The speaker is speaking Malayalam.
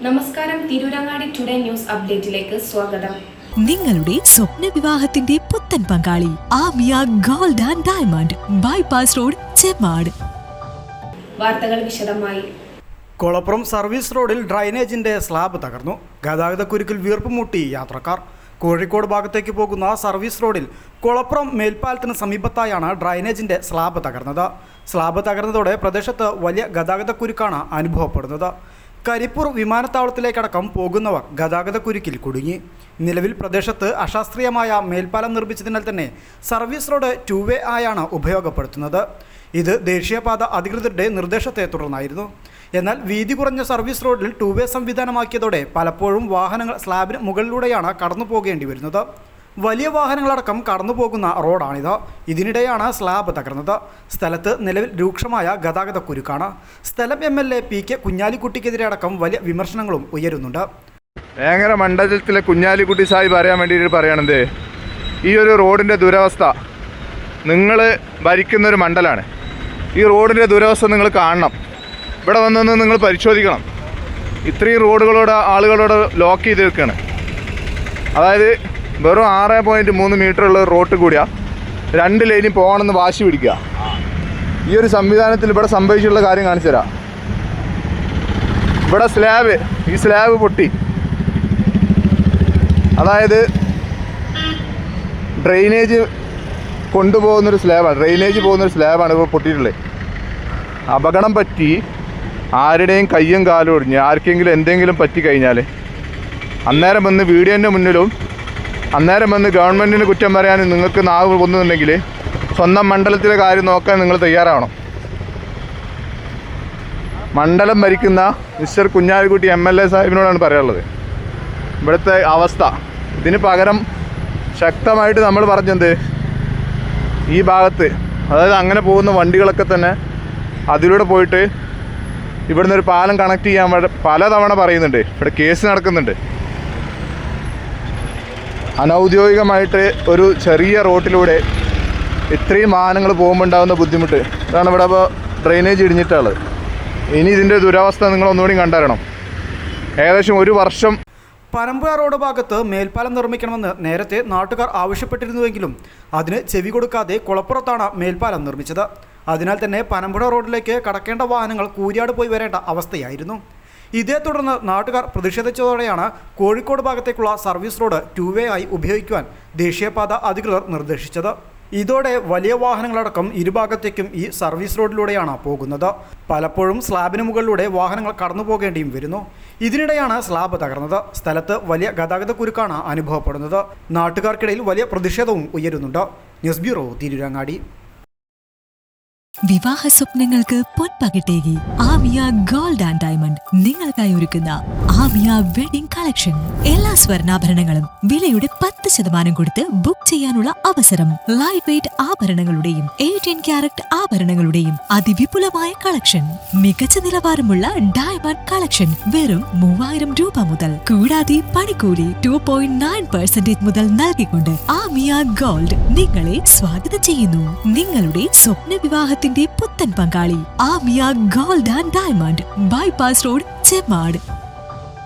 നമസ്കാരം, തിരൂരങ്ങാടി ടുഡേ ന്യൂസ് അപ്ഡേറ്റിലേക്ക് സ്വാഗതം. നിങ്ങളുടെ സ്വപ്ന വിവാഹത്തിന്റെ പുത്തൻ പങ്കാളി Amiya gold and diamond bypass road, Chemmad. വാർത്തകൾ വിശദമായി. കൊളപ്പുറം സർവീസ് റോഡിൽ ഡ്രൈനേജിന്റെ സ്ലാബ് തകർന്നു. ഗതാഗതക്കുരുക്കിൽ വീർപ്പുമുട്ടി യാത്രക്കാർ. കോഴിക്കോട് ഭാഗത്തേക്ക് പോകുന്ന സർവീസ് റോഡിൽ കൊളപ്പുറം മേൽപ്പാലത്തിന് സമീപത്തായാണ് ഡ്രൈനേജിന്റെ സ്ലാബ് തകർന്നത്. സ്ലാബ് തകർന്നതോടെ പ്രദേശത്ത് വലിയ ഗതാഗതക്കുരുക്കാണ് അനുഭവപ്പെടുന്നത്. കരിപ്പൂർ വിമാനത്താവളത്തിലേക്കടക്കം പോകുന്നവർ ഗതാഗതക്കുരുക്കിൽ കുടുങ്ങി. നിലവിൽ പ്രദേശത്ത് അശാസ്ത്രീയമായ മേൽപ്പാലം നിർമ്മിച്ചതിനാൽ തന്നെ സർവീസ് റോഡ് 2 വേ ആയാണ് ഉപയോഗപ്പെടുത്തുന്നത്. ഇത് ദേശീയപാത അധികൃതരുടെ നിർദ്ദേശത്തെ തുടർന്നായിരുന്നു. എന്നാൽ വീതി കുറഞ്ഞ സർവീസ് റോഡിൽ 2 വേ സംവിധാനമാക്കിയതോടെ പലപ്പോഴും വാഹനങ്ങൾ സ്ലാബിന് മുകളിലൂടെയാണ് കടന്നു പോകേണ്ടി വരുന്നത്. വലിയ വാഹനങ്ങളടക്കം കടന്നു പോകുന്ന റോഡാണിത്. ഇതിനിടെയാണ് സ്ലാബ് തകർന്നത്. സ്ഥലത്ത് നിലവിൽ രൂക്ഷമായ ഗതാഗതക്കുരുക്കാണ്. സ്ഥലം MLA PK കുഞ്ഞാലിക്കുട്ടിക്കെതിരെ അടക്കം വലിയ വിമർശനങ്ങളും ഉയരുന്നുണ്ട്. വേങ്ങര മണ്ഡലത്തിലെ കുഞ്ഞാലിക്കുട്ടി സാഹിബ് പറയാൻ വേണ്ടിയിട്ട് പറയണത്, ഈ ഒരു റോഡിൻ്റെ ദുരവസ്ഥ, നിങ്ങൾ ഭരിക്കുന്നൊരു മണ്ഡലമാണ്. ഈ റോഡിൻ്റെ ദുരവസ്ഥ നിങ്ങൾ കാണണം. ഇവിടെ വന്നൊന്ന് നിങ്ങൾ പരിശോധിക്കണം. ഇത്രയും റോഡുകളോട് ആളുകളോട് ലോക്ക് ചെയ്ത് വെക്കുകയാണ്. അതായത് വെറും 6.3 മീറ്ററുള്ള റോഡ് കൂടിയാ 2 ലൈനിൽ പോകണമെന്ന് വാശി പിടിക്കുക. ഈ ഒരു സംവിധാനത്തിൽ ഇവിടെ സംഭവിച്ചിട്ടുള്ള കാര്യം കാണിച്ചു തരാം. ഇവിടെ ഈ സ്ലാബ് പൊട്ടി. അതായത് ഡ്രെയിനേജ് കൊണ്ടുപോകുന്നൊരു സ്ലാബാണ്, ഇപ്പോൾ പൊട്ടിയിട്ടുള്ളത്. അപകടം പറ്റി ആരുടെയും കയ്യും കാലും ഒടിഞ്ഞ് ആർക്കെങ്കിലും എന്തെങ്കിലും പറ്റിക്കഴിഞ്ഞാൽ അന്നേരം വന്ന് വീഡിയോൻ്റെ മുന്നിലും അന്നേരം വന്ന് ഗവൺമെൻറ്റിന് കുറ്റം പറയാനും നിങ്ങൾക്ക് നാവ് ഒന്നുണ്ടെങ്കിൽ സ്വന്തം മണ്ഡലത്തിലെ കാര്യം നോക്കാൻ നിങ്ങൾ തയ്യാറാവണം. മണ്ഡലം ഭരിക്കുന്ന മിസ്റ്റർ കുഞ്ഞാലിക്കുട്ടി MLA സാഹിബിനോടാണ് പറയാനുള്ളത് ഇവിടുത്തെ അവസ്ഥ. ഇതിന് പകരം ശക്തമായിട്ട് നമ്മൾ പറഞ്ഞത്, ഈ ഭാഗത്ത് അതായത് അങ്ങനെ പോകുന്ന വണ്ടികളൊക്കെ തന്നെ അതിലൂടെ പോയിട്ട് ഇവിടുന്ന് ഒരു പാലം കണക്ട് ചെയ്യാൻ പലതവണ പറയുന്നുണ്ട്. ഇവിടെ കേസ് നടക്കുന്നുണ്ട്. അനൗദ്യോഗികമായിട്ട് ഒരു ചെറിയ റോട്ടിലൂടെ ഇത്രയും വാഹനങ്ങൾ പോകുമ്പോൾ ഉണ്ടാകുന്ന ബുദ്ധിമുട്ട്, ഇതാണ് ഇവിടെ ഇപ്പോൾ ഡ്രെയിനേജ് ഇടിഞ്ഞിട്ടുള്ളത്. ഇനി ഇതിൻ്റെ ദുരവസ്ഥ നിങ്ങൾ ഒന്നുകൂടി കണ്ടറിയണം. ഏകദേശം 1 വർഷം. പനമ്പുഴ റോഡ് ഭാഗത്ത് മേൽപ്പാലം നിർമ്മിക്കണമെന്ന് നേരത്തെ നാട്ടുകാർ ആവശ്യപ്പെട്ടിരുന്നുവെങ്കിലും അതിന് ചെവി കൊടുക്കാതെ കുളപ്പുറത്താണ് മേൽപ്പാലം നിർമ്മിച്ചത്. അതിനാൽ തന്നെ പനമ്പുഴ റോഡിലേക്ക് കടക്കേണ്ട വാഹനങ്ങൾ കൂരിയാട് പോയി വരേണ്ട അവസ്ഥയായിരുന്നു. ഇതേ തുടർന്ന് നാട്ടുകാർ പ്രതിഷേധിച്ചതോടെയാണ് കോഴിക്കോട് ഭാഗത്തേക്കുള്ള സർവീസ് റോഡ് 2 വേ ആയി ഉപയോഗിക്കുവാൻ ദേശീയപാത അധികൃതർ നിർദ്ദേശിച്ചത്. ഇതോടെ വലിയ വാഹനങ്ങളടക്കം ഇരുഭാഗത്തേക്കും ഈ സർവീസ് റോഡിലൂടെയാണ് പോകുന്നത്. പലപ്പോഴും സ്ലാബിന് മുകളിലൂടെ വാഹനങ്ങൾ കടന്നു പോകേണ്ടിയും വരുന്നു. ഇതിനിടെയാണ് സ്ലാബ് തകർന്നത്. സ്ഥലത്ത് വലിയ ഗതാഗതക്കുരുക്കാണ് അനുഭവപ്പെടുന്നത്. നാട്ടുകാർക്കിടയിൽ വലിയ പ്രതിഷേധവും ഉയരുന്നുണ്ട്. News bureau, Tirurangadi. വിവാഹ സ്വപ്നങ്ങൾക്ക് പൊൻപകിട്ടേകി ആമിയ ഗോൾഡ് ആൻഡ് ഡയമണ്ട് നിങ്ങൾക്കായി ഒരുക്കുന്ന ആമിയ വെഡിംഗ് കളക്ഷൻ. എല്ലാ സ്വർണ്ണാഭരണങ്ങളും വിലയുടെ 10% കൊടുത്ത് ബുക്ക് ചെയ്യാനുള്ള അവസരം. ലൈറ്റ് വെയ്റ്റ് ആഭരണങ്ങളുടെയും 18 ക്യാരറ്റ് ആഭരണങ്ങളുടെയും അതിവിപുലമായ കളക്ഷൻ. മികച്ച നിലവാരമുള്ള ഡയമണ്ട് കളക്ഷൻ വെറും 3000 രൂപ മുതൽ. കൂടാതെ പണിക്കൂലി 2.9% മുതൽ നൽകിക്കൊണ്ട് ആമിയ ഗോൾഡ് നിങ്ങളെ സ്വാഗതം ചെയ്യുന്നു. നിങ്ങളുടെ സ്വപ്ന വിവാഹത്തിന്റെ പുത്തൻ പങ്കാളി Amiya gold and diamond bypass road, Chemmad.